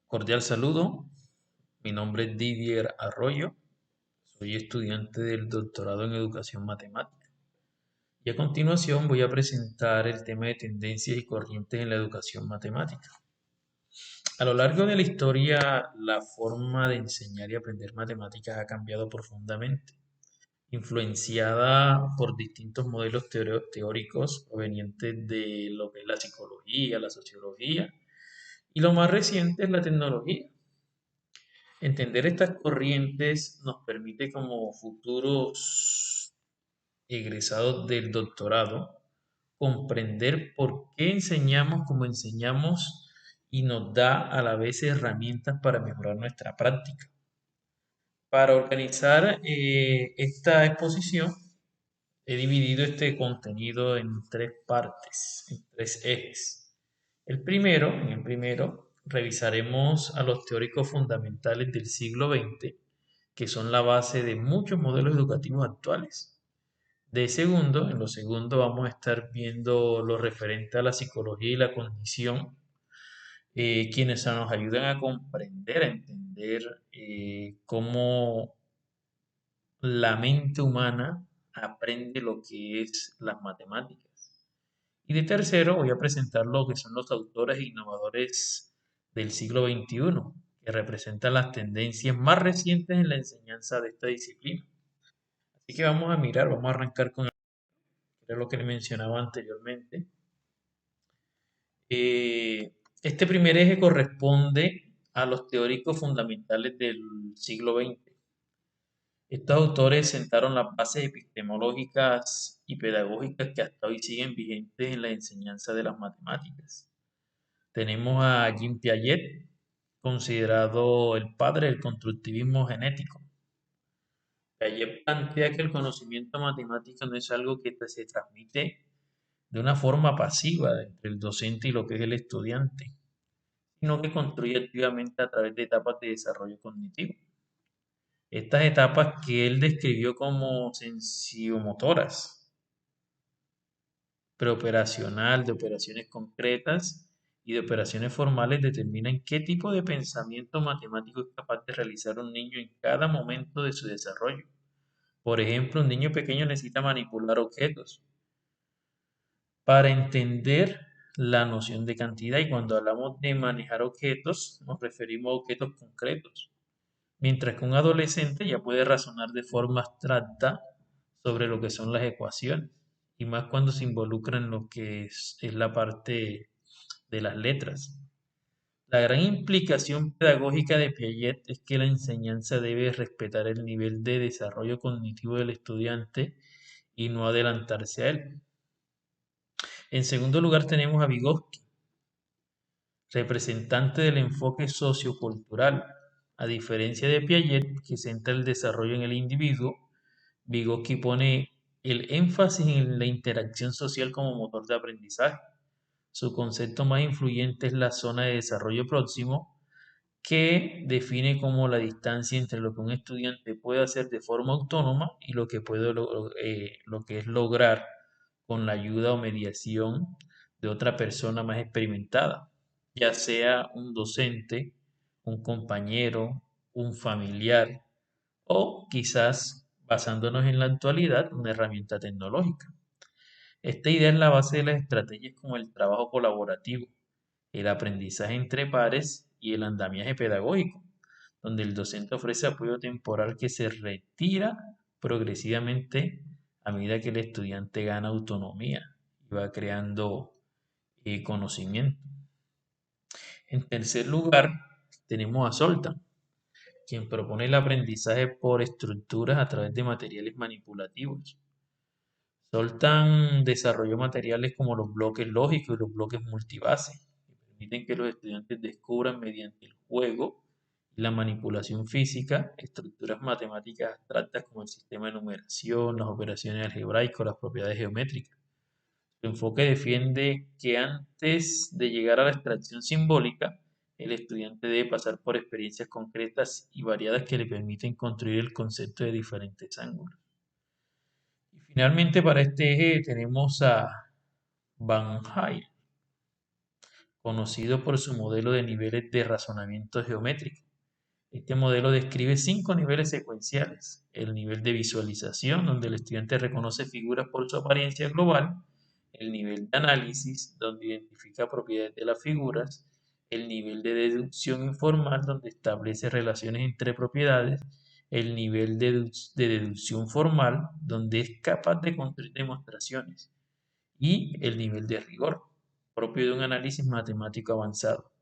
Cordial saludo, mi nombre es Didier Arroyo, soy estudiante del doctorado en Educación Matemática y a continuación voy a presentar el tema de tendencias y corrientes en la educación matemática. A lo largo de la historia, la forma de enseñar y aprender matemáticas ha cambiado profundamente, influenciada por distintos modelos teóricos provenientes de lo que es la psicología, la sociología y lo más reciente es la tecnología. Entender estas corrientes nos permite como futuros egresados del doctorado comprender por qué enseñamos como enseñamos y nos da a la vez herramientas para mejorar nuestra práctica. Para organizar esta exposición he dividido este contenido en tres partes, en tres ejes. En el primero, revisaremos a los teóricos fundamentales del siglo XX, que son la base de muchos modelos educativos actuales. En lo segundo vamos a estar viendo lo referente a la psicología y la cognición, quienes nos ayudan a comprender, a entender cómo la mente humana aprende lo que es las matemáticas. Y de tercero voy a presentar lo que son los autores e innovadores del siglo XXI, que representan las tendencias más recientes en la enseñanza de esta disciplina. Así que vamos a arrancar con lo que le mencionaba anteriormente. Este primer eje corresponde a los teóricos fundamentales del siglo XX. Estos autores sentaron las bases epistemológicas y pedagógicas que hasta hoy siguen vigentes en la enseñanza de las matemáticas. Tenemos a Jean Piaget, considerado el padre del constructivismo genético. Piaget plantea que el conocimiento matemático no es algo que se transmite de una forma pasiva entre el docente y lo que es el estudiante, sino que construye activamente a través de etapas de desarrollo cognitivo. Estas etapas que él describió como sensiomotoras, preoperacional, de operaciones concretas y de operaciones formales determinan qué tipo de pensamiento matemático es capaz de realizar un niño en cada momento de su desarrollo. Por ejemplo, un niño pequeño necesita manipular objetos para entender la noción de cantidad y cuando hablamos de manejar objetos nos referimos a objetos concretos, mientras que un adolescente ya puede razonar de forma abstracta sobre lo que son las ecuaciones y más cuando se involucra en lo que es la parte de las letras. La gran implicación pedagógica de Piaget es que la enseñanza debe respetar el nivel de desarrollo cognitivo del estudiante y no adelantarse a él. En segundo lugar tenemos a Vygotsky, representante del enfoque sociocultural. A diferencia de Piaget, que centra el desarrollo en el individuo, Vygotsky pone el énfasis en la interacción social como motor de aprendizaje. Su concepto más influyente es la zona de desarrollo próximo, que define como la distancia entre lo que un estudiante puede hacer de forma autónoma y lo que lo que es lograr con la ayuda o mediación de otra persona más experimentada, ya sea un docente, un compañero, un familiar o quizás, basándonos en la actualidad, una herramienta tecnológica. Esta idea es la base de las estrategias como el trabajo colaborativo, el aprendizaje entre pares y el andamiaje pedagógico, donde el docente ofrece apoyo temporal que se retira progresivamente a medida que el estudiante gana autonomía y va creando conocimiento. En tercer lugar, tenemos a Soltan, quien propone el aprendizaje por estructuras a través de materiales manipulativos. Soltan desarrolló materiales como los bloques lógicos y los bloques multibase, que permiten que los estudiantes descubran mediante el juego y la manipulación física estructuras matemáticas abstractas como el sistema de numeración, las operaciones algebraicas, las propiedades geométricas. Su enfoque defiende que antes de llegar a la extracción simbólica, el estudiante debe pasar por experiencias concretas y variadas que le permiten construir el concepto de diferentes ángulos. Y finalmente, para este eje tenemos a Van Hayek, conocido por su modelo de niveles de razonamiento geométrico. Este modelo describe 5 niveles secuenciales: el nivel de visualización, donde el estudiante reconoce figuras por su apariencia global; el nivel de análisis, donde identifica propiedades de las figuras; el nivel de deducción informal, donde establece relaciones entre propiedades; el nivel de deducción formal, donde es capaz de construir demostraciones; y el nivel de rigor, propio de un análisis matemático avanzado.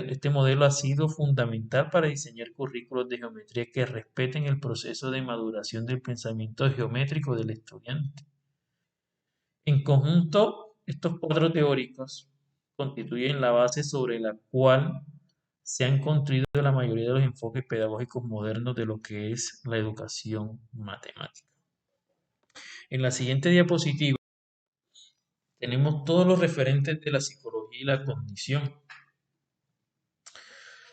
Este modelo ha sido fundamental para diseñar currículos de geometría que respeten el proceso de maduración del pensamiento geométrico del estudiante. En conjunto, estos 4 teóricos constituyen la base sobre la cual se han construido la mayoría de los enfoques pedagógicos modernos de lo que es la educación matemática. En la siguiente diapositiva tenemos todos los referentes de la psicología y la cognición.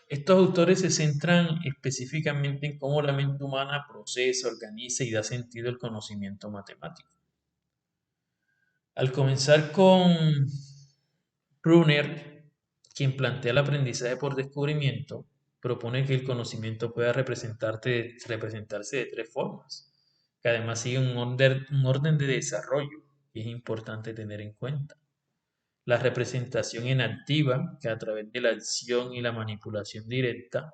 Estos autores se centran específicamente en cómo la mente humana procesa, organiza y da sentido al conocimiento matemático. Al comenzar con Brunner, quien plantea el aprendizaje por descubrimiento, propone que el conocimiento pueda representarse de 3 formas, que además sigue un orden de desarrollo que es importante tener en cuenta. La representación en activa, que a través de la acción y la manipulación directa;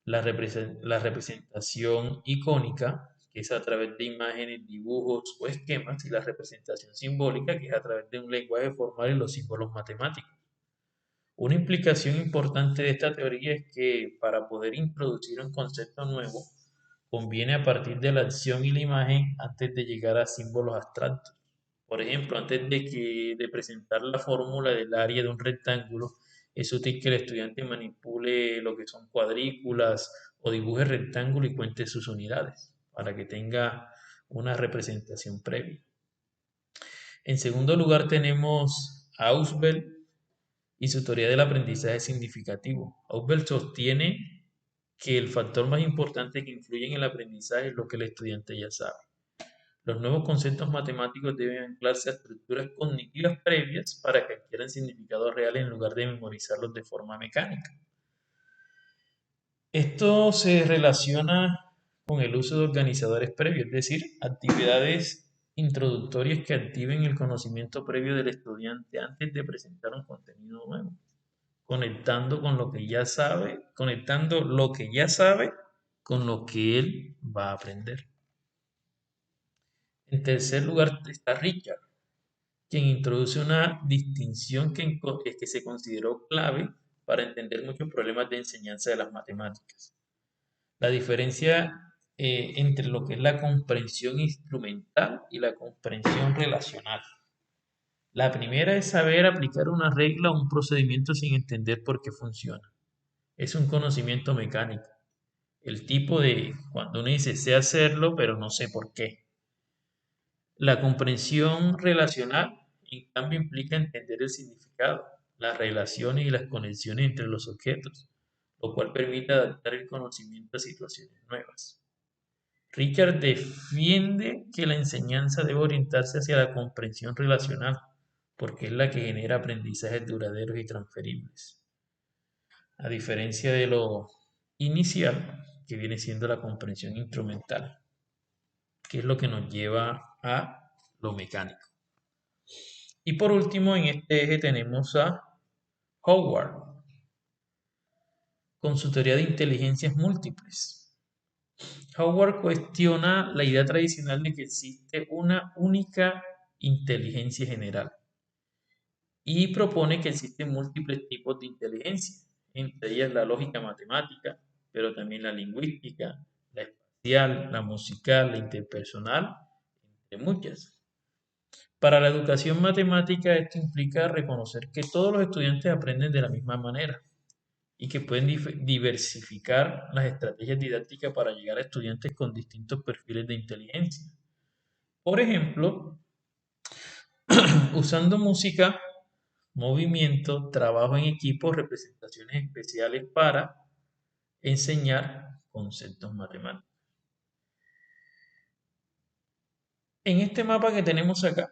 la representación icónica, que es a través de imágenes, dibujos o esquemas; y la representación simbólica, que es a través de un lenguaje formal y los símbolos matemáticos. Una implicación importante de esta teoría es que para poder introducir un concepto nuevo, conviene a partir de la acción y la imagen antes de llegar a símbolos abstractos. Por ejemplo, antes de presentar la fórmula del área de un rectángulo, es útil que el estudiante manipule lo que son cuadrículas o dibuje rectángulo y cuente sus unidades para que tenga una representación previa. En segundo lugar tenemos a Ausubel y su teoría del aprendizaje significativo. Ausubel sostiene que el factor más importante que influye en el aprendizaje es lo que el estudiante ya sabe. Los nuevos conceptos matemáticos deben anclarse a estructuras cognitivas previas para que adquieran significado real en lugar de memorizarlos de forma mecánica. Esto se relaciona con el uso de organizadores previos, es decir, actividades introductorias que activen el conocimiento previo del estudiante antes de presentar un contenido nuevo, conectando lo que ya sabe con lo que él va a aprender. En tercer lugar está Richard, quien introduce una distinción que se consideró clave para entender muchos problemas de enseñanza de las matemáticas. La diferencia entre lo que es la comprensión instrumental y la comprensión relacional. La primera es saber aplicar una regla o un procedimiento sin entender por qué funciona. Es un conocimiento mecánico. El tipo de cuando uno dice sé hacerlo, pero no sé por qué. La comprensión relacional, en cambio, implica entender el significado, las relaciones y las conexiones entre los objetos, lo cual permite adaptar el conocimiento a situaciones nuevas. Richard defiende que la enseñanza debe orientarse hacia la comprensión relacional, porque es la que genera aprendizajes duraderos y transferibles, a diferencia de lo inicial, que viene siendo la comprensión instrumental, que es lo que nos lleva a lo mecánico. Y por último, en este eje tenemos a Howard, con su teoría de inteligencias múltiples. Howard cuestiona la idea tradicional de que existe una única inteligencia general y propone que existen múltiples tipos de inteligencia, entre ellas la lógica matemática, pero también la lingüística, la espacial, la musical, la interpersonal, entre muchas. Para la educación matemática esto implica reconocer que todos los estudiantes aprenden de la misma manera y que pueden diversificar las estrategias didácticas para llegar a estudiantes con distintos perfiles de inteligencia. Por ejemplo, usando música, movimiento, trabajo en equipo, representaciones especiales para enseñar conceptos matemáticos. En este mapa que tenemos acá,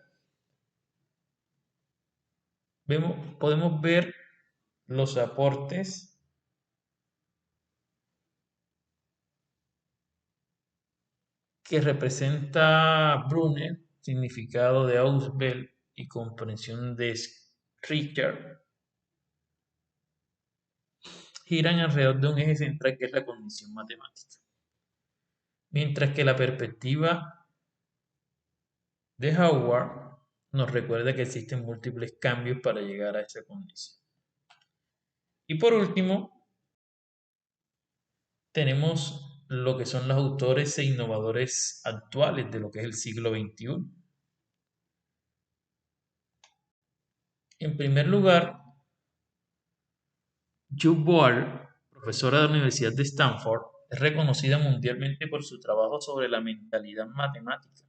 podemos ver los aportes que representa Brunner, significado de Ausubel y comprensión de Richter, giran alrededor de un eje central que es la condición matemática. Mientras que la perspectiva de Howard nos recuerda que existen múltiples cambios para llegar a esa condición. Y por último, tenemos lo que son los autores e innovadores actuales de lo que es el siglo XXI. En primer lugar, Jude Boal, profesora de la Universidad de Stanford, es reconocida mundialmente por su trabajo sobre la mentalidad matemática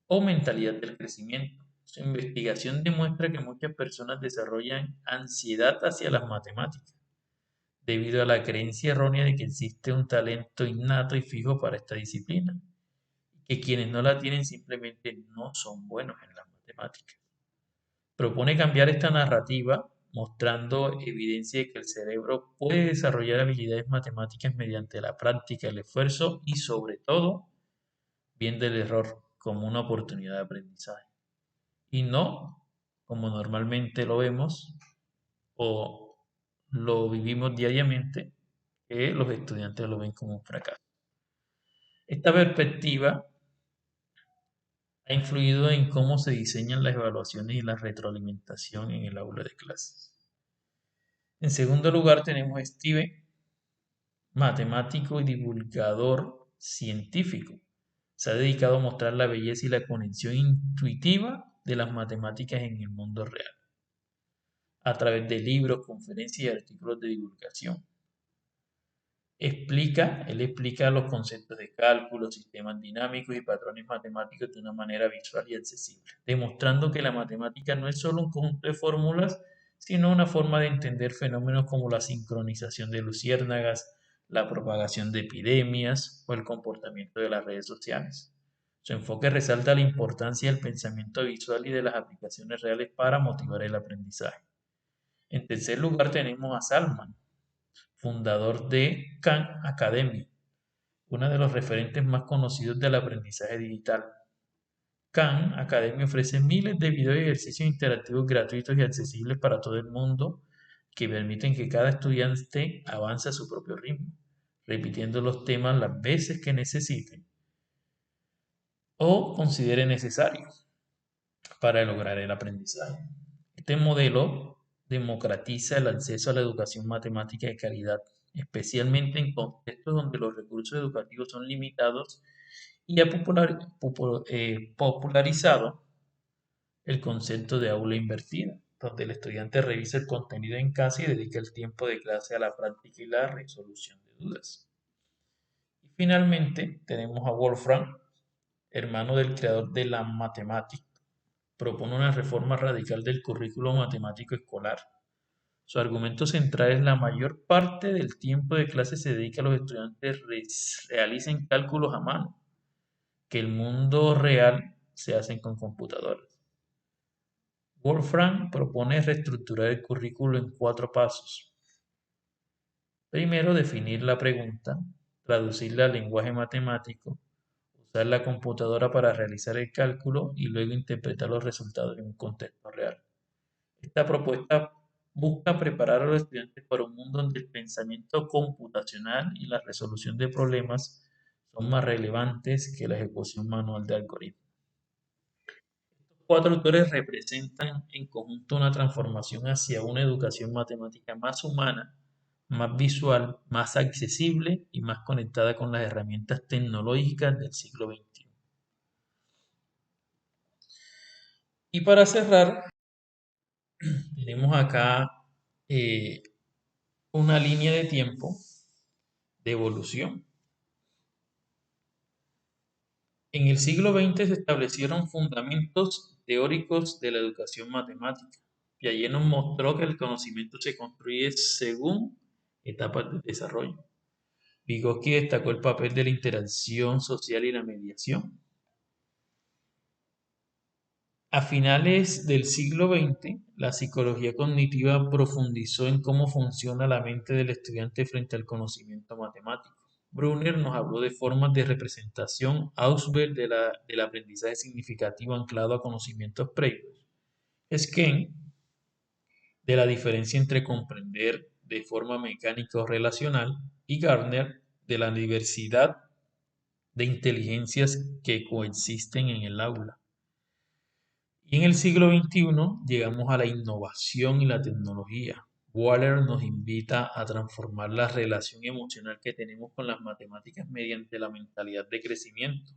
o mentalidad del crecimiento. Su investigación demuestra que muchas personas desarrollan ansiedad hacia las matemáticas debido a la creencia errónea de que existe un talento innato y fijo para esta disciplina, y que quienes no la tienen simplemente no son buenos en las matemáticas. Propone cambiar esta narrativa mostrando evidencia de que el cerebro puede desarrollar habilidades matemáticas mediante la práctica, el esfuerzo y sobre todo viendo el error como una oportunidad de aprendizaje y no como normalmente lo vemos o lo vivimos diariamente, que los estudiantes lo ven como un fracaso. Esta perspectiva ha influido en cómo se diseñan las evaluaciones y la retroalimentación en el aula de clases. En segundo lugar tenemos a Steve, matemático y divulgador científico. Se ha dedicado a mostrar la belleza y la conexión intuitiva de las matemáticas en el mundo real, a través de libros, conferencias y artículos de divulgación. Él explica los conceptos de cálculo, sistemas dinámicos y patrones matemáticos de una manera visual y accesible, demostrando que la matemática no es solo un conjunto de fórmulas, sino una forma de entender fenómenos como la sincronización de luciérnagas, la propagación de epidemias o el comportamiento de las redes sociales. Su enfoque resalta la importancia del pensamiento visual y de las aplicaciones reales para motivar el aprendizaje. En tercer lugar tenemos a Salman, fundador de Khan Academy, uno de los referentes más conocidos del aprendizaje digital. Khan Academy ofrece miles de videos y ejercicios interactivos gratuitos y accesibles para todo el mundo que permiten que cada estudiante avance a su propio ritmo, repitiendo los temas las veces que necesite o considere necesario para lograr el aprendizaje. Este modelo democratiza el acceso a la educación matemática de calidad, especialmente en contextos donde los recursos educativos son limitados, y ha popularizado el concepto de aula invertida, donde el estudiante revisa el contenido en casa y dedica el tiempo de clase a la práctica y la resolución de dudas. Y finalmente tenemos a Wolfram, hermano del creador de la matemática. Propone una reforma radical del currículo matemático escolar. Su argumento central es la mayor parte del tiempo de clase se dedica a los estudiantes realicen cálculos a mano, que el mundo real se hacen con computadoras. Wolfram propone reestructurar el currículo en 4 pasos. Primero, definir la pregunta, traducirla al lenguaje matemático, usar la computadora para realizar el cálculo y luego interpretar los resultados en un contexto real. Esta propuesta busca preparar a los estudiantes para un mundo donde el pensamiento computacional y la resolución de problemas son más relevantes que la ejecución manual de algoritmos. Estos 4 autores representan en conjunto una transformación hacia una educación matemática más humana, más visual, más accesible y más conectada con las herramientas tecnológicas del siglo XXI. Y para cerrar, tenemos acá eh, una línea de tiempo de evolución. En el siglo XX se establecieron fundamentos teóricos de la educación matemática. Piaget nos mostró que el conocimiento se construye según etapas de desarrollo. Vygotsky destacó el papel de la interacción social y la mediación. A finales del siglo XX, la psicología cognitiva profundizó en cómo funciona la mente del estudiante frente al conocimiento matemático. Brunner nos habló de formas de representación, Ausubel del aprendizaje significativo anclado a conocimientos previos, Skene de la diferencia entre comprender de forma mecánica o relacional y Gardner de la diversidad de inteligencias que coexisten en el aula. Y en el siglo XXI llegamos a la innovación y la tecnología. Waller nos invita a transformar la relación emocional que tenemos con las matemáticas mediante la mentalidad de crecimiento,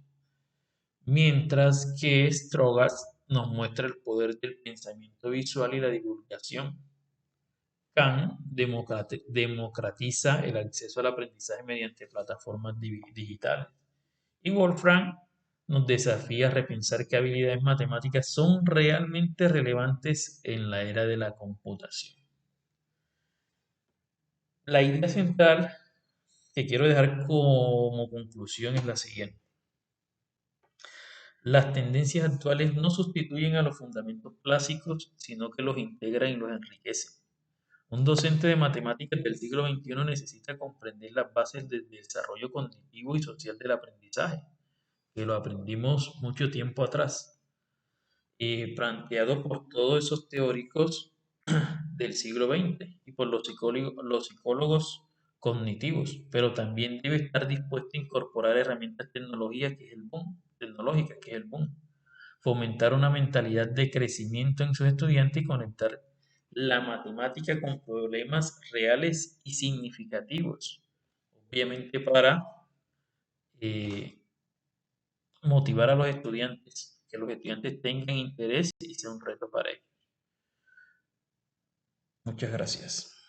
mientras que Strogas nos muestra el poder del pensamiento visual y la divulgación. Khan democratiza el acceso al aprendizaje mediante plataformas digitales. Y Wolfram nos desafía a repensar qué habilidades matemáticas son realmente relevantes en la era de la computación. La idea central que quiero dejar como conclusión es la siguiente. Las tendencias actuales no sustituyen a los fundamentos clásicos, sino que los integran y los enriquecen. Un docente de matemáticas del siglo XXI necesita comprender las bases del desarrollo cognitivo y social del aprendizaje, que lo aprendimos mucho tiempo atrás, planteado por todos esos teóricos del siglo XX y por los psicólogos cognitivos, pero también debe estar dispuesto a incorporar herramientas tecnológicas, que es el boom, fomentar una mentalidad de crecimiento en sus estudiantes y conectar la matemática con problemas reales y significativos, obviamente para eh, motivar a los estudiantes, que los estudiantes tengan interés y sea un reto para ellos. Muchas gracias.